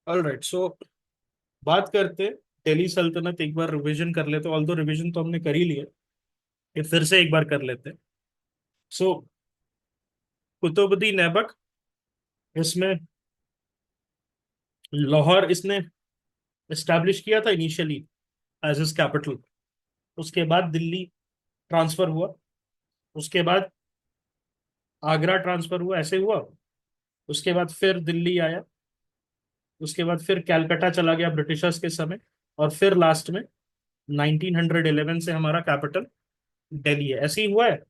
Alright, सो बात करते दिल्ली सल्तनत, एक बार रिवीजन कर लेते, ऑल्दो रिवीजन तो हमने कर ही लिया, ये फिर से एक बार कर लेते। सो कुतुबुद्दीन ऐबक, इसमें लाहौर इसने एस्टैब्लिश किया था इनिशियली एज इज कैपिटल। उसके बाद दिल्ली ट्रांसफर हुआ, उसके बाद आगरा ट्रांसफर हुआ, ऐसे हुआ। उसके बाद फिर दिल्ली आया, उसके बाद फिर कैलकाटा चला गया ब्रिटिशर्स के समय, और फिर लास्ट में 1911 से हमारा कैपिटल दिल्ली है। ऐसे ही हुआ है।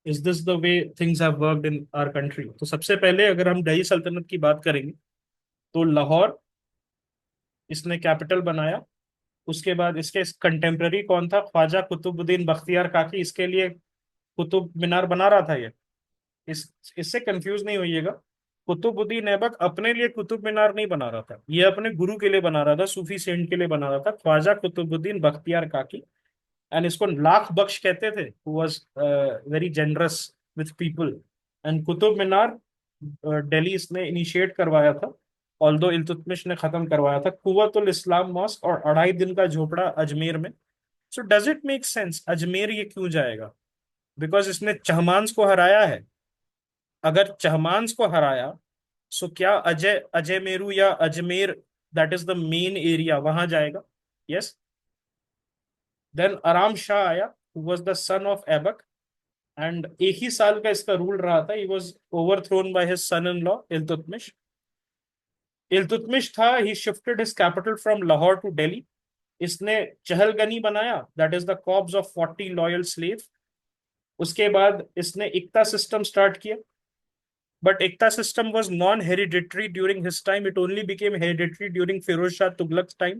Is this the way things have worked in our country? तो सबसे पहले अगर हम दिल्ली सल्तनत की बात करेंगे, तो लाहौर इसने कैपिटल बनाया। उसके बाद इसके कंटेम्प्ररी कौन था? ख्वाजा कुतुबुद्दीन बख्तियार काकी, इसके लिए कुतुब मीनार बना रहा था ये। इस इससे कंफ्यूज नहीं होइएगा। कुतुबुद्दीन ऐबक अपने लिए कुतुब मीनार नहीं बना रहा था, ये अपने गुरु के लिए बना रहा था, सूफी सेंट के लिए बना रहा था, ख्वाजा कुतुबुद्दीन बख्तियार काकी। एंड इसको लाख बख्श कहते थे, who was very generous with people. And Qutub Minar Delhi इसने इनिशिएट करवाया था, ऑल्दो इल्तुतमिश ने खत्म करवाया था। कुव्वतुल इस्लाम मॉस्क और 2.5 दिन का झोपड़ा अजमेर में। So does it make sense Ajmer ये क्यों जाएगा? बिकॉज इसने चहमांस को हराया है। अगर चहमांस को हराया, सो क्या अजय अजय मेरू या Ajmer, that is the main area, वहां जाएगा? यस। देन आराम शाह आया, who was the son of Aibak, and एक ही साल का इसका रूल रहा था। He was overthrown by his son in law Iltutmish. Iltutmish था, he shifted his capital from Lahore to Delhi. इसने चहलगनी बनाया, that is the corps of 40 loyal slave. उसके बाद इसने इक्ता सिस्टम स्टार्ट किया, but Ekta system was non-hereditary during his time. It only became hereditary during Firoz Shah Tughlaq's time.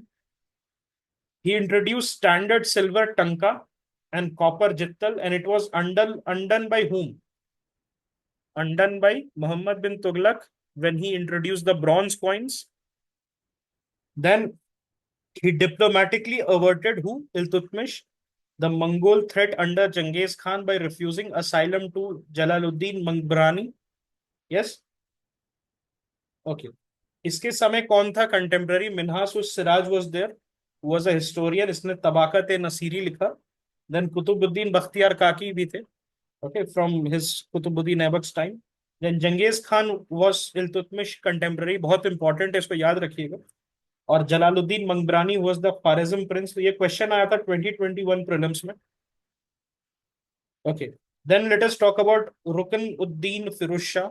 He introduced standard silver tanka and copper jittal, and it was undone by whom? Undone by Muhammad bin Tughlaq when he introduced the bronze coins. Then he diplomatically averted who? Iltutmish, the Mongol threat under Genghis Khan by refusing asylum to Jalaluddin Mambrani. Yes? Okay. इसके समय कौन था contemporary? Minhaj us Siraj was there, was a historian, इसने तबाकत नसीरी लिखा। Then Qutubuddin Bakhtiyar Kaki भी थे, okay, from his Qutbuddin Aibak's time. Then Genghis Khan was Iltutmish contemporary, बहुत important है, इसको याद रखिएगा। और Jalaluddin Mangbarni was the Khwarizm prince. तो ये क्वेश्चन आया था 2021 प्रीलिम्स में। Okay, then let us talk about Ruknuddin Firoz Shah.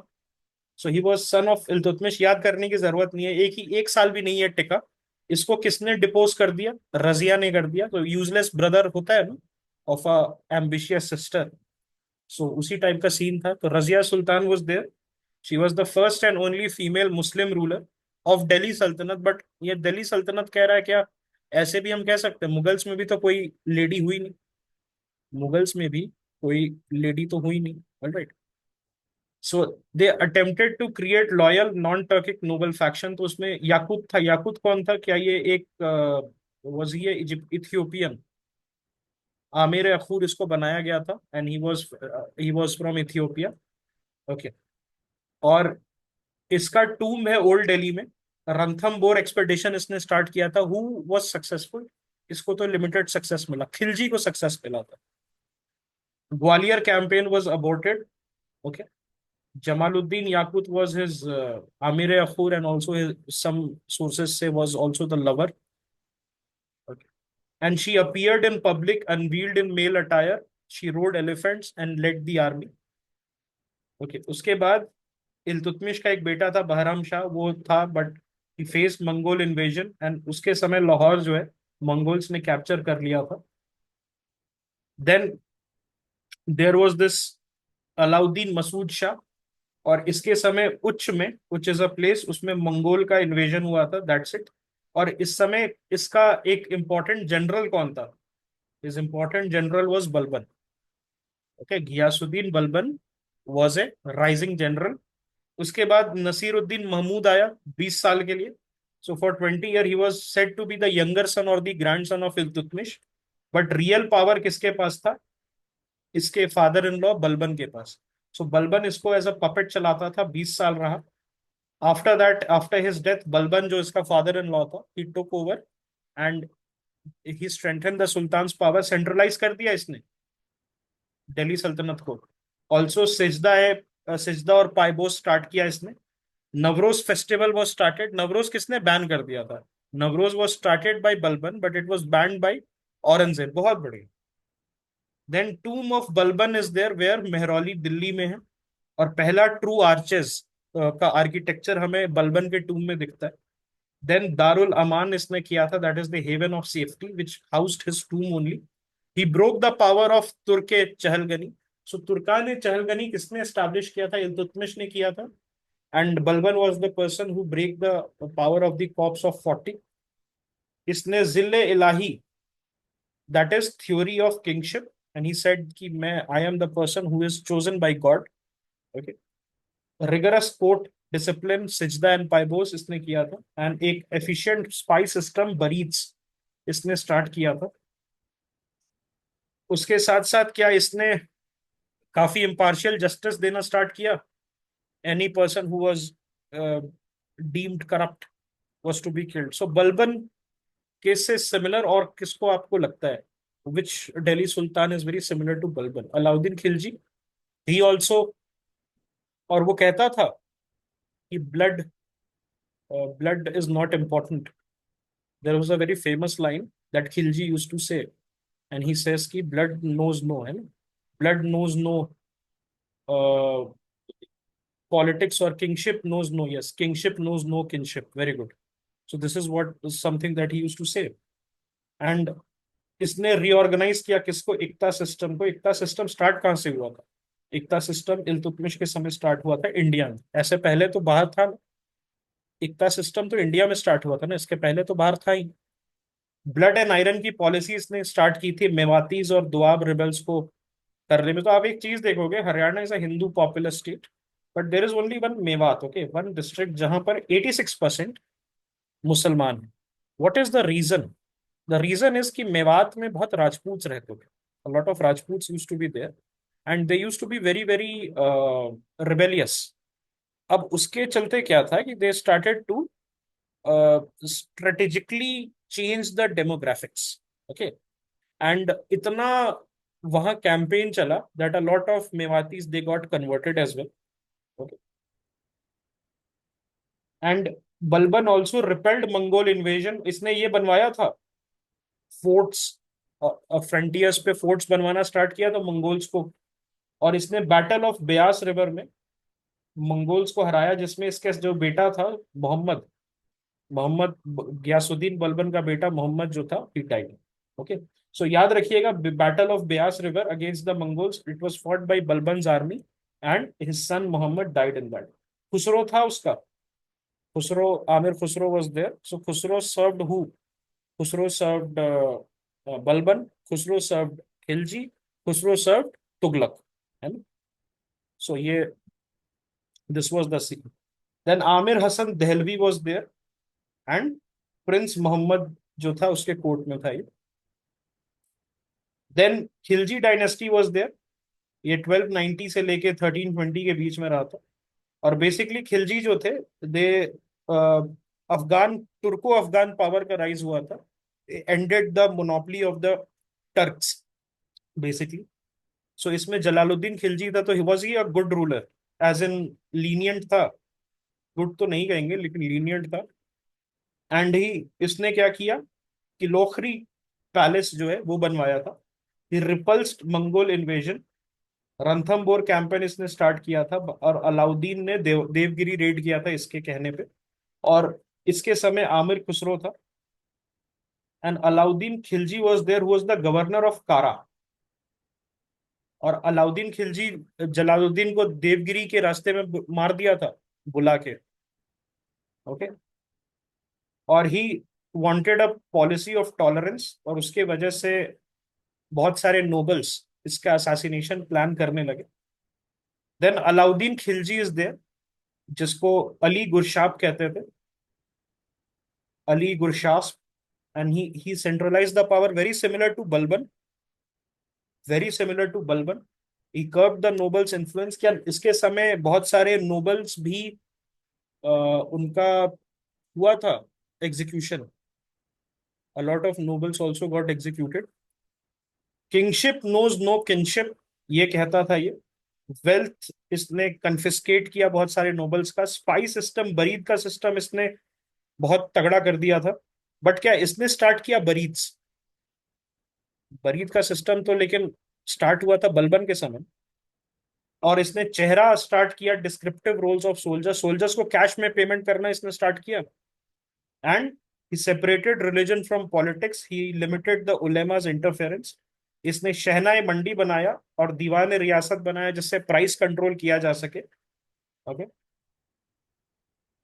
So he was son of Iltutmish. याद करने की जरूरत नहीं है, एक साल भी नहीं है टिका। इसको किसने डिपोज कर दिया? रजिया ने कर दिया। तो यूजलेस ब्रदर होता है ना, of a ambitious sister. So उसी टाइप का सीन था। तो Razia Sultan was there. She was the first and only female Muslim ruler of Delhi Saltanat. But ये दिल्ली सल्तनत कह रहा है क्या? ऐसे भी हम कह सकते हैं, मुगल्स में भी तो कोई लेडी हुई नहीं। मुगल्स में भी कोई लेडी तो हुई नहीं। Alright, so they attempted to create loyal non Turkic noble faction. तो उसमें याकूत था। याकूत कौन था? क्या ये एक वजीर इथियोपियन? आमिर अखूर इसको बनाया गया था, and he was from Ethiopia. Okay. और इसका टूम है ओल्ड दिल्ली में। रणथंबोर एक्सपेडिशन इसने स्टार्ट किया था। Who was successful? इसको तो लिमिटेड सक्सेस मिला, खिलजी को सक्सेस मिला था। Gwalior campaign was aborted. Okay. Jamaluddin Yaqut was his Amir Akhur, and also some sources say was also the lover. Okay. And she appeared in public unveiled in male attire. She rode elephants and led the army. Okay. उसके बाद इल्तुतमिश का एक बेटा था बहराम शाह, वो था, but he faced Mongol invasion, and उसके समय लाहौर जो है मंगोल्स ने कैप्चर कर लिया था। Then there was this Alauddin Masud Shah, और इसके समय उच्च में, उच्च इज अ प्लेस, उसमें मंगोल का इन्वेजन हुआ था, दैट्स इट। और इस समय इसका एक इंपॉर्टेंट जनरल कौन था? Is important general was Balban. Okay, Ghiyasuddin Balban was a rising general. उसके बाद नसीरुद्दीन महमूद आया 20 साल के लिए। So for 20 year he was said to be the younger son और the grand son of Iltutmish. But real power किसके पास था? इसके फादर इन लॉ बलबन के पास। सो बलबन इसको एज अ पपेट चलाता था, 20 साल रहा। After that, after his death, Balban जो इसका फादर इन लॉ था, he took over and he strengthen the sultans power, centralise कर दिया इसने दिल्ली सल्तनत को। ऑल्सो सिजदा है, सिजदा और पाइबोस स्टार्ट किया इसने। Navroz festival was started. Navroz किसने बैन कर दिया था? Navroz was started by Balban but it was banned by Aurangzeb. बहुत बढ़िया। Then tomb of Balban is there where, Mehrauli Delhi में है। और पहला ट्रू आर्चेस का आर्किटेक्चर हमें बलबन के टूम में दिखता है। देन दारुल अमान इसने किया था, that is the haven of safety which housed his tomb only. He broke the power of तुर्के चहलगनी। सो तुर्कान ने चहलगनी किसने एस्टैब्लिश किया था? इल्तुतमिश ने किया था। And Balban was the person who break the power of the corps of 40। इसने जिले इलाही, that is theory of kingship, and he said कि मैं I am the person who is chosen by God. Okay. Rigorous court discipline, सिजदा and पाइबोस इसने किया था। एंड एक एफिशिएंट स्पाई सिस्टम बरीट्स इसने स्टार्ट किया था। उसके साथ साथ क्या इसने काफी इम्पार्शियल जस्टिस देना स्टार्ट किया? Any person who was deemed corrupt was to be killed. So Balban case से सिमिलर और किसको आपको लगता है? Which Delhi sultan is very similar to Balban? Alauddin Khilji. He also, और वो कहता था कि blood is not important. There was a very famous line that Khilji used to say, and he says कि ब्लड नोज नो, है ना, ब्लड नोज नो पॉलिटिक्स, और kingship knows no, yes, kingship knows no kingship. Very good. So this is what something that he used to say. And इसने reorganize किया किसको? इक्ता system को। इक्ता system start कहाँ से हुआ था? इक्ता सिस्टम इल्तुतमिश के समय स्टार्ट हुआ था इंडिया में। ऐसे पहले तो बाहर था ना। इक्ता सिस्टम तो इंडिया में स्टार्ट हुआ था ना, इसके पहले तो बाहर था ही। ब्लड एंड आयरन की पॉलिसी इसने स्टार्ट की थी मेवातीज और दोआब रिबल्स को करने में। तो आप एक चीज देखोगे, Haryana is a Hindu popular state, but there is only one Mewat, okay, one district जहां पर 86% मुसलमान है। What is the reason? The reason is कि मेवात में बहुत राजपूत रहते थे। A lot of Rajputs used to be there, and they used to be very very rebellious. अब उसके चलते क्या था कि they started to strategically change the demographics. Okay, and इतना वहाँ कैंपेन चला that a lot of Mewatis they got converted as well. Okay, and Balban also repelled Mongol invasion. इसने ये बनवाया था फोर्ट्स, फ्रंटियर्स पे फोर्ट्स बनवाना स्टार्ट किया था मंगोल्स को। और इसने बैटल ऑफ ब्यास रिवर में मंगोल्स को हराया, जिसमें इसके जो बेटा था मोहम्मद, मोहम्मद गयासुद्दीन बलबन का बेटा मोहम्मद जो था, ही डाइड। ओके। सो याद रखिएगा, battle of Beas river against the Mongols, it was fought by Balban's army and his son Mohammad died in that. Khusro था उसका, Khusro, Amir Khusro was there. So Khusro served who? Khusro served Balban, Khusro served Khilji, Khusro served Tughlaq, है ना। सो ये this was the scene. Then Amir Hasan Dehlvi was there and prince Mohammad जो था उसके court में था ये। Then Khilji dynasty was there. ये 1290 से लेके 1320 के बीच में रहा था। और बेसिकली खिलजी जो थे, they Afghan, Turko Afghan power का राइज हुआ था, ended the monopoly of the Turks basically. So इसमें जलालुद्दीन खिलजी था, तो he was he a good ruler, as in lenient था। गुड तो नहीं कहेंगे लेकिन लीनियंट था। एंड ही, इसने क्या किया कि लोखरी पैलेस जो है वो बनवाया था। He repulsed Mongol invasion. Ranthambore campaign इसने स्टार्ट किया था, और अलाउद्दीन ने देवगिरी रेड किया था इसके कहने पे। और इसके समय आमिर खुसरो था। And Alauddin Khilji was there, who was the governor of Kara. और अलाउद्दीन खिलजी जलालुद्दीन को देवगिरी के रास्ते में मार दिया था बुला के। ओके। और he wanted a policy of tolerance, और उसके वजह से बहुत सारे नोबल्स इसका असैसिनेशन प्लान करने लगे। Then Alauddin Khilji is there, जिसको अली गुरशाब कहते थे, Ali Gurshasp. And he centralise the power, very similar to Balban, very similar to Balban. He curb the nobles influence. क्या इसके समय बहुत सारे नोबल्स भी उनका हुआ था execution. A lot of nobles also got executed. Kingship knows no kingship, ये कहता था ये. वेल्थ इसने कन्फिस्केट किया बहुत सारे नोबल्स का. स्पाई सिस्टम, बरीद का सिस्टम इसने बहुत तगड़ा कर दिया था. बट क्या इसने स्टार्ट किया बरीद्स, बरीद का सिस्टम तो लेकिन स्टार्ट हुआ था बलबन के समय. और इसने चेहरा स्टार्ट किया descriptive rolls of soldiers, soldiers को कैश में पेमेंट करना इसने स्टार्ट किया. And he separated religion from politics, he limited the ulemas interference. इसने शहनाई मंडी बनाया और दीवान रियासत बनाया जिससे प्राइस कंट्रोल किया जा सके. ओके.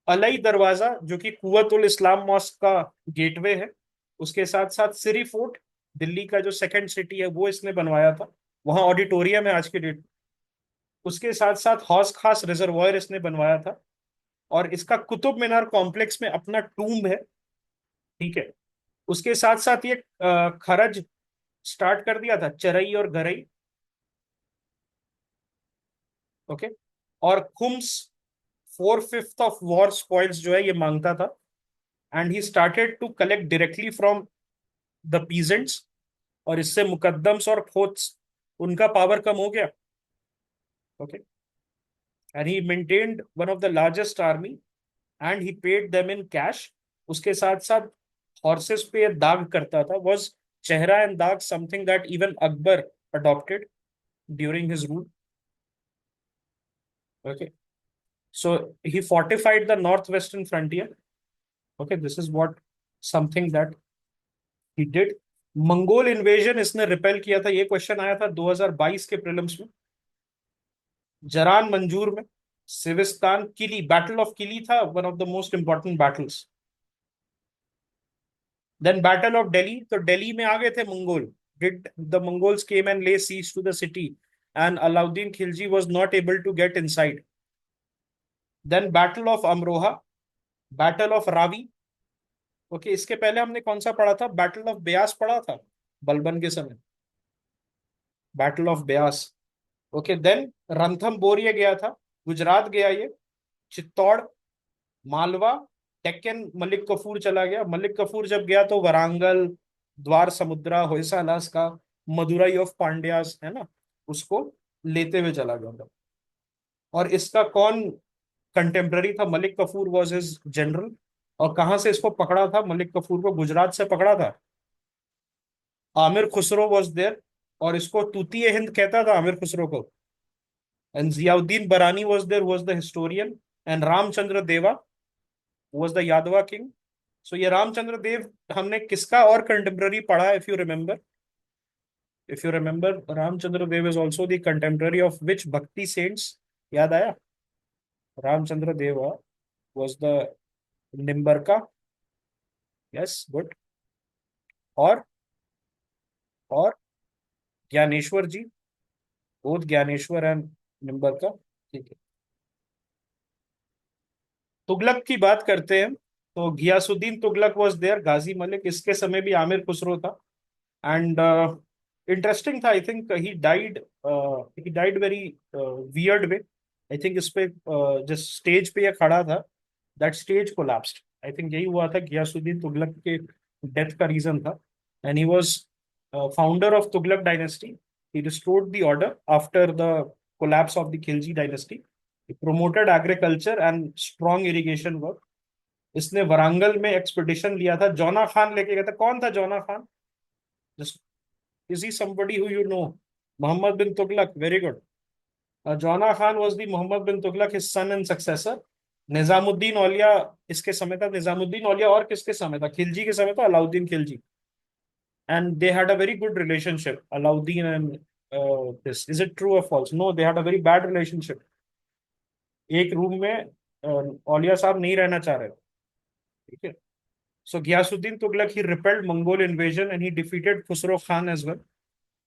अलई दरवाजा जो कि कुवतुल इस्लाम मॉस्क का गेटवे है, उसके साथ साथ सिरी फोर्ट, दिल्ली का जो सेकंड सिटी है वो इसने बनवाया था. वहां ऑडिटोरियम है आज के डेट. उसके साथ साथ हौस खास रिजर्वायर इसने बनवाया था. और इसका कुतुब मीनार कॉम्प्लेक्स में अपना टूम्ब है. ठीक है. उसके साथ साथ ये खरज स्टार्ट कर दिया था, चरई और गरई. ओके. और खुम्स, 4/5 ऑफ वॉर स्पॉइल्स जो है ये मांगता था. And he started to collect directly from the peasants. और इससे मुकद्दम्स और खोत्स, उनका पावर कम हो गया. Okay. And he maintained one of the largest army and he paid them in cash. उसके साथ साथ हॉर्सेस पे दाग करता था. वॉज चेहरा एंड दाग something that even Akbar adopted during his rule. Okay. So he fortified the northwestern frontier. Okay, this is what something that he did. Mongol invasion इसने रिपेल किया था, ये क्वेश्चन आया था 2022 के प्रीलिम्स में. जरान मंजूर में, सिविस्तान, किली, बैटल ऑफ किली था one of the most important battles. Then battle of Delhi, तो दिल्ली में आ गए थे Mongol. Did the Mongols came and lay siege to the city and Alauddin Khilji was not able to get inside. Then battle of Amroha, battle of Ravi. Okay. इसके पहले हमने कौन सा पढ़ा था, बैटल ऑफ ब्यास पढ़ा था बलबन के समय, battle of Beas. Okay. Then Ranthambore ये गया था, गुजरात गया ये, चित्तौड़, मालवा, डेक्कन मलिक कफूर चला गया. मलिक कफूर जब गया तो वरांगल, द्वार समुद्रा, होयसालास का, मदुराई ऑफ पांड्यास है ना, उसको लेते हुए चला गया. और इसका कौन कंटेम्प्ररी था, Malik Kafur was his general. और कहां से इसको पकड़ा था मलिक कफूर को, गुजरात से पकड़ा था. Amir Khusro was there. और इसको तूती हिंद कहता था आमिर खुसरो को. And Ziauddin Barani was there, was the historian. And Ramchandra Deva was the Yadava king. So ये रामचंद्र देव हमने किसका और कंटेम्प्ररी पढ़ा, if you remember. If you remember, Ramchandra Dev is also the contemporary of which Bhakti saints, याद आया. Ramchandra Deva was the Nimbarka. Yes, good. और और ज्ञानेश्वर जी, बोध ज्ञानेश्वर एंड निम्बरका. ठीक है. तुगलक की बात करते हैं तो घियासुद्दीन तुगलक वॉज देयर, गाजी मलिक, इसके समय भी आमिर खुसरो था. एंड इंटरेस्टिंग था. I think he died very weird way. I think इस पे जिस स्टेज पे ये खड़ा था, that stage collapsed. I think यही हुआ था, घियासुद्दीन तुगलक के डेथ का रीजन था. And he was founder of Tughlaq dynasty. He restored the order after the collapse of the Khilji dynasty. Promoted agriculture and strong irrigation work. इसने वरांगल में एक्सपेडिशन लिया था, जौना खान लेके गया था. कौन था जौना Khan? Is he somebody who you know? Muhammad bin Tughlaq, very good. Jona Khan was the Muhammad bin Tughlaq, his son and successor. Nizamuddin औलिया इसके समय था. निजामुद्दीन औलिया और किसके समय था, खिलजी के समय था, Alauddin Khilji. And they had a very good relationship, Alauddin and this. Is it true or false? No, they had a very bad relationship. एक रूम में औलिया साहब नहीं रहना चाह रहे. ठीक है. So Ghiyasuddin Tughlaq, he repelled Mongol invasion and he defeated Khusro Khan as well.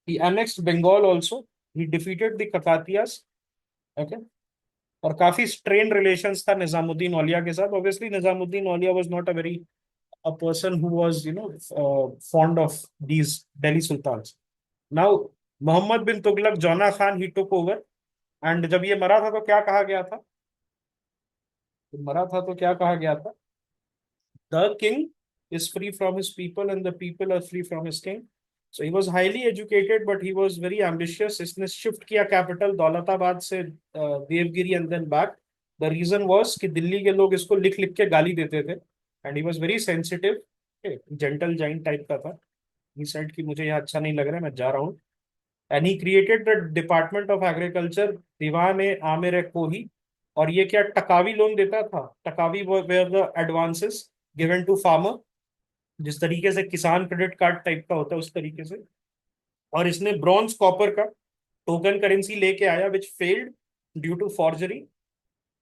He annexed Bengal also. He defeated the Kakatiyas. Okay. और काफी strained relations था निजामुद्दीन औलिया के साथ. Obviously, Nizamuddin Aulia was not a person who was, fond of these Delhi sultans. Now, Muhammad bin Tughlaq, Jona Khan, he took over. And जब ये मरा था तो क्या कहा गया था? तो मरा था तो क्या कहा गया था? The king is free from his people and the people are free from his king. So he was highly educated, but he was very ambitious. इसने शिफ्ट किया कैपिटल दौलताबाद से Devagiri and then back. The reason was कि दिल्ली के लोग इसको लिख लिख के गाली देते थे and he was very sensitive. Gentle giant type का था. ही सेड कि मुझे यहाँ अच्छा नहीं लग रहा है, मैं जा रहा हूँ. And he created the department of agriculture, Diwan e Amir Kohi. और ये क्या टकावी लोन देता था? Takavi were the advances given to farmer, जिस तरीके से किसान क्रेडिट कार्ड टाइप का होता है उस तरीके से. और इसने ब्रॉन्ज कॉपर का टोकन करेंसी लेके आया which failed due to forgery.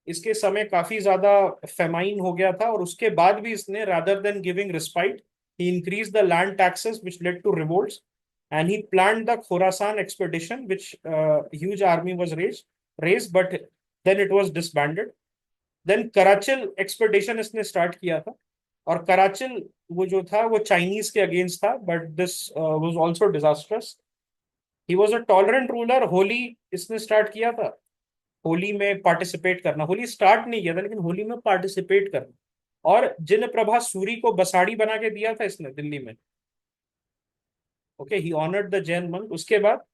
इसके समय काफी ज्यादा फेमाइन हो गया था और उसके बाद भी इसने rather than giving respite he increase the land taxes which led to revolts. And he plan the Khorasan expedition which huge army was raise but then it was disbanded. Then Karachil expedition इसने start किया था. और कराचिल वो जो था वो Chinese के against था but this was also disastrous. He was a tolerant ruler. Holi इसने स्टार्ट किया था. होली में पार्टिसिपेट करना, होली स्टार्ट नहीं किया था लेकिन होली में पार्टिसिपेट करना. और जिन प्रभा सूरी को बसाड़ी बना के दिया था इसने दिल्ली में. Okay, he honoured the Jain monk. उसके बाद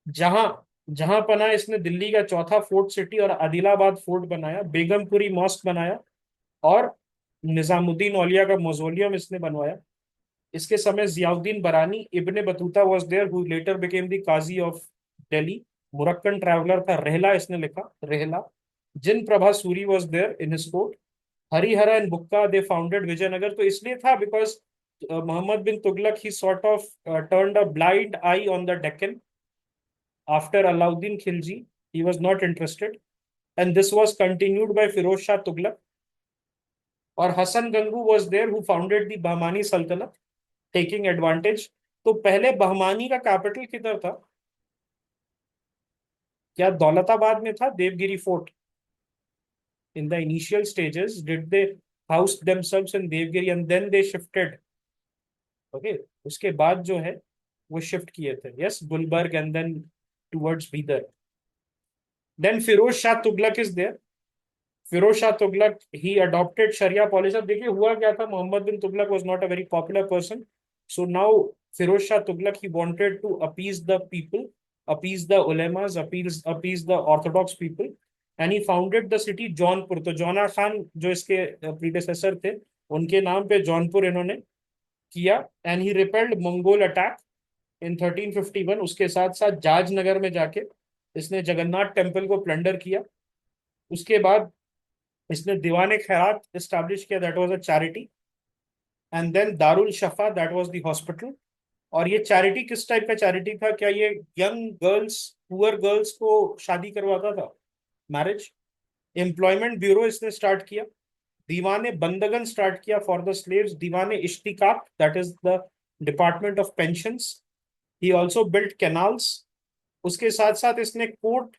जहां जहां पना इसने दिल्ली का चौथा फोर्ट सिटी और आदिलाबाद फोर्ट बनाया, बेगमपुरी मॉस्क बनाया और निजामुद्दीन औलिया का मौजोलियम इसने बनवाया. इसके समय Ziauddin Barani Ibn Battuta was there who later became the qazi of Delhi. Moroccan traveller था, रहला इसने लिखा, Rihla. Jinaprabha Suri was there in his court. Harihara and Bukka they founded Vijayanagar. तो इसलिए था because Mohammad bin Tughlaq he sort of turned a blind eye on the Deccan after Alauddin Khilji. He was not interested. And this was continued by Firoz Shah Tughlaq. और Hasan Gangu was there who founded the Bahmani Sultanate taking advantage. तो पहले बहमानी का capital किधर था? क्या दौलताबाद में था Devagiri fort? In the initial stages did they house themselves in Devagiri and then they shifted. Okay, उसके बाद जो है वो शिफ्ट किए थे. Yes, Gulbarga and then towards Bidar. Then Firoz Shah Tughlaq is there. Firoz Shah Tughlaq he adopted sharia policy. अब देखिए हुआ क्या था, Mohammad bin Tughlaq was not a very popular person. So now Firoz Shah Tughlaq he wanted to appease the people, appease the ulemas, appease the Orthodox people. And he founded the city Jaunpur. तो जौना खान जो इसके predecessor थे उनके नाम पे जौनपुर इन्होंने किया. And he repelled Mongol attack in 1351. उसके साथ साथ जाज नगर में जाके इसने जगन्नाथ टेम्पल को प्लंडर किया. उसके बाद इसने दीवान खैरात एस्टैब्लिश किया, that was a charity. And then Darul Shafa, that was the hospital. और ये चैरिटी किस टाइप का चैरिटी था? क्या ये यंग गर्ल्स, पुअर गर्ल्स को शादी करवाता था, मैरिज? एम्प्लॉयमेंट ब्यूरो इसने स्टार्ट किया. दीवाने बंदगन स्टार्ट किया for the slaves. Diwane Ishtiqaq, that is the department of pensions. He also built canals. उसके साथ साथ इसने कोर्ट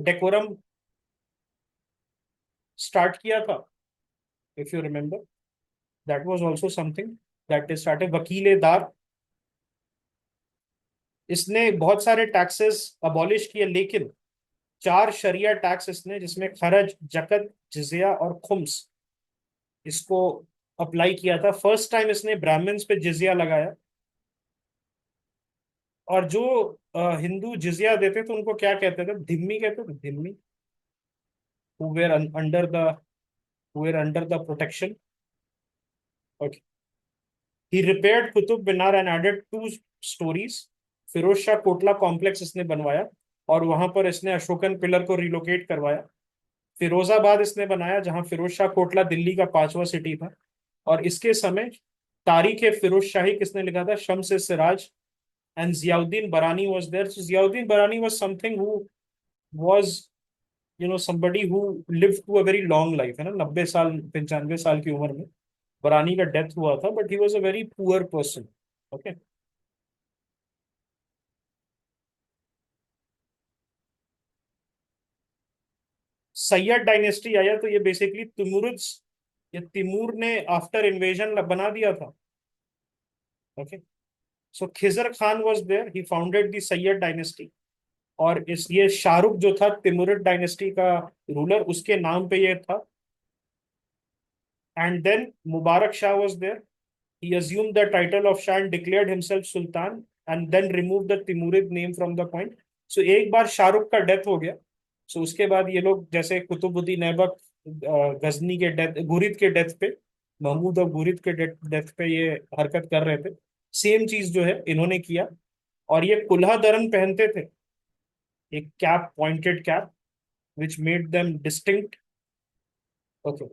डेकोरम स्टार्ट किया था, if you remember. That was also something that is started. Wakil Dar. इसने बहुत सारे टैक्सेस अबॉलिश किए लेकिन चार शरिया टैक्स इसने, जिसमें खरज, जकत, जिजिया और खुम्स, इसको अप्लाई किया था. फर्स्ट टाइम इसने ब्राह्मण्स पे जिजिया लगाया. और जो हिंदू जिजिया देते थे उनको क्या कहते थे? धिम्मी कहते थे, धिम्मी. Who were under the who were under the protection. Okay. He repaired Qutub Minar and added two storeys. Firoz Shah Kotla complex इसने बनवाया और वहां पर इसने अशोकन पिलर को रिलोकेट करवाया. फिरोजाबाद इसने बनाया जहां फिरोज शाह कोटला दिल्ली का पांचवा सिटी था. और इसके समय तारीख फिरोज शाही किसने लिखा था? शम्स सिराज. एंड जियाउद्दीन बरानी वाज देयर. सो जियाउद्दीन बरानी was something who was somebody who lived to a very long life, है ना, 90 साल 95 साल की उम्र में बरानी का डेथ हुआ था. But he was a very poor person. Okay. Syed dynasty आया तो ये बेसिकली तिमुरिड्स, ये तिमूर ने आफ्टर इन्वेजन बना दिया था. Okay. So Khizr Khan was there, he founded the Sayyid dynasty. और इस ये शाहरुख जो था तिमुरिड डायनेस्टी का रूलर, उसके नाम पे ये था। And then Mubarak Shah was there. He assumed the title of Shah and declared himself Sultan and then removed the Timurid name from the coin. So एक बार शाहरुख का डेथ हो गया, so उसके बाद ये लोग जैसे कुतुबुद्दीन ऐबक गजनी के डेथ, घुरिद के डेथ पे, महमूद और घुरिद के डेथ पे ये हरकत कर रहे थे, सेम चीज जो है इन्होंने किया। और ये कुल्हा दरन पहनते थे, एक cap, pointed cap, which made them distinct. Okay.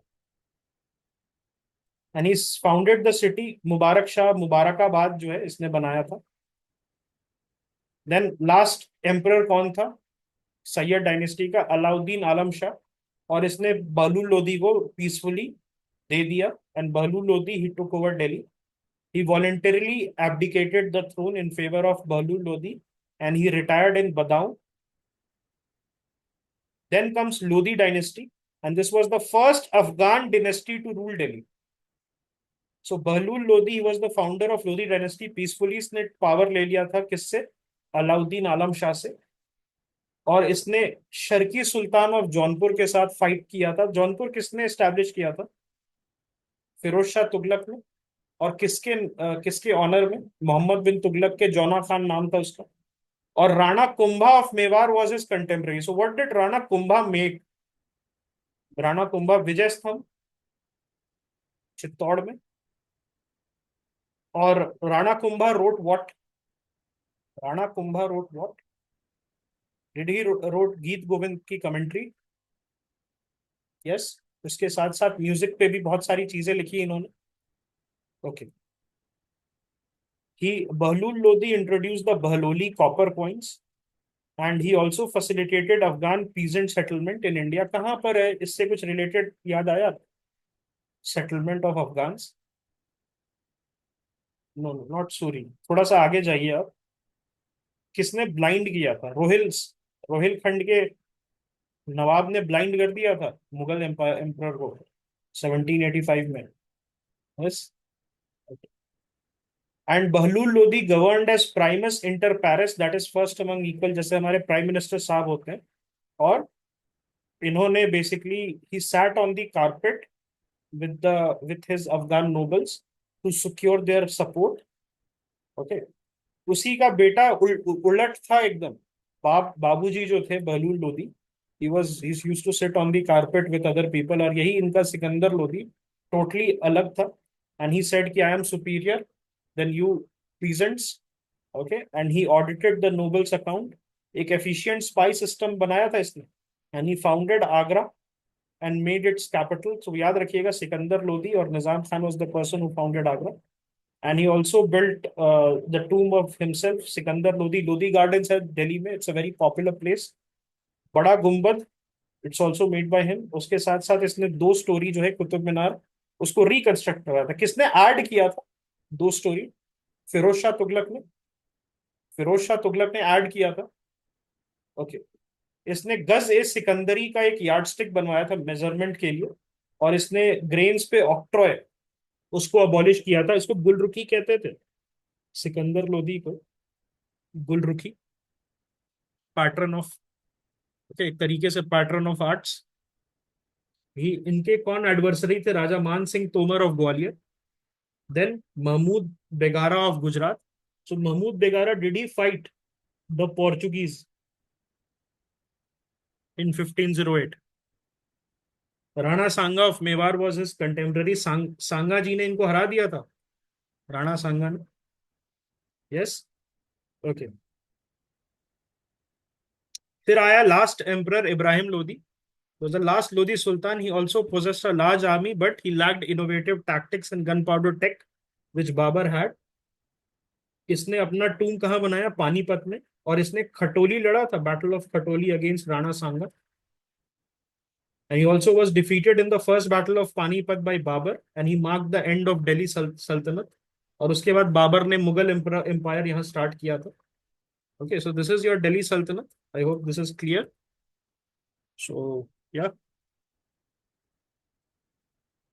And he founded the city, Mubarak Shah, Mubarakabad जो है इसने बनाया था। देन लास्ट एम्परर कौन था सैयद डायनेस्टी का? अलाउद्दीन आलम शाह। और इसने बहलूल लोदी को पीसफुली दे दिया, and Bahlul Lodi he took over Delhi. He voluntarily abdicated the throne in favor of Bahlul Lodi and he retired in Badaun. Then comes Lodi dynasty, and this was the first Afghan dynasty to rule Delhi. So Bahlul Lodi was the founder of Lodi dynasty. Peacefully इसने power ले लिया था किससे? अलाउद्दीन आलम शाह से। और इसने शर्की सुल्तान of Jaunpur के साथ फाइट किया था। जौनपुर किसने एस्टैब्लिश किया था? फिरोज शाह तुगलक ने। और किसके ऑनर में? मोहम्मद बिन तुगलक के, जौना खान नाम था उसका। और Rana Kumbha of Mewar was his contemporary. So what did Rana Kumbha make? Rana Kumbha Vijay Stambh Chittor में। और Rana Kumbha wrote what? Rana Kumbha wrote what? Did he wrote Geet Govind की कमेंट्री? यस। उसके साथ साथ म्यूजिक पे भी बहुत सारी चीजें लिखी इन्होंने। Okay. He Bahlul Lodi introduce the Bahloli copper coins and he also facilitated Afghan peasant settlement in India. कहाँ पर है इससे कुछ रिलेटेड याद आया? Settlement of Afghans? No no, not Suri, थोड़ा सा आगे जाइए आप। किसने ब्लाइंड किया था? रोहिलखंड के नवाब ने ब्लाइंड कर दिया था मुगल एम्पायर एम्परर को 1785 में। Yes. And Bahlul Lodi governed as primus inter pares, that is first among equal, जैसे हमारे प्राइम मिनिस्टर साहब होते हैं। और इन्होंने basically he sat on the carpet with his Afghan nobles to secure their support. Okay. उसी का बेटा उलट था एकदम। बाबूजी जो थे बहलूल Lodi, he used to sit on the carpet with other people, और यही इनका सिकंदर लोदी टोटली अलग था। एंड ही said कि I am superior than you peasants. Okay. And he audited the nobles account. एक एफिशिएंट स्पाई सिस्टम बनाया था इसने। And he founded Agra and made its capital. तो याद रखिएगा, Sikandar Lodi or Nizam Khan was the person who founded Agra. And he also built the tomb of himself, Sikandar Lodi. Lodi Gardens है दिल्ली में, it's a very popular place. बड़ा गुम्बद, it's also made by him. उसके साथ साथ इसने दो स्टोरी जो है कुतुब मीनार, उसको रिकंस्ट्रक्ट करवाया था। किसने ऐड किया था दो स्टोरी? फिरोज शाह तुगलक ने। फिरोज शाह तुगलक ने ऐड किया था। ओके। इसने गज ए सिकंदरी का एक यार्डस्टिक बनवाया था मेजरमेंट के लिए। और इसने ग्रेन्स पे ऑक्ट्रॉय, उसको अबॉलिश किया था। इसको गुलरुखी कहते थे, सिकंदर लोदी को गुलरुखी, पैटर्न ऑफ, एक तरीके से पैटर्न ऑफ आर्ट्स। ही इनके कौन एडवर्सरी थे? Raja Man Singh Tomar of Gwalior. Then Mahmud Begara of Gujarat. So Mahmud Begara, did he fight the Portuguese in 1508? Rana Sanga of Mewar was his contemporary. Sanga ji ने इनको हरा दिया था, राणा सांगा ने। यस। ओके। फिर आया last emperor Ibrahim Lodi, was the last Lodi Sultan. He also possessed a large army, but he lacked innovative tactics and gunpowder tech, which Babur had. इसने अपना टूम कहाँ बनाया? पानीपत में। और इसने खटोली लड़ा था, battle of Khatoli against Rana Sanga. And he also was defeated in the first battle of Panipat by Babur, and he marked the end of Delhi Sultanate. और उसके बाद बाबर ने मुगल एम्पायर यहाँ स्टार्ट किया था। Okay, so this is your Delhi Sultanate. I hope this is clear. So, yeah.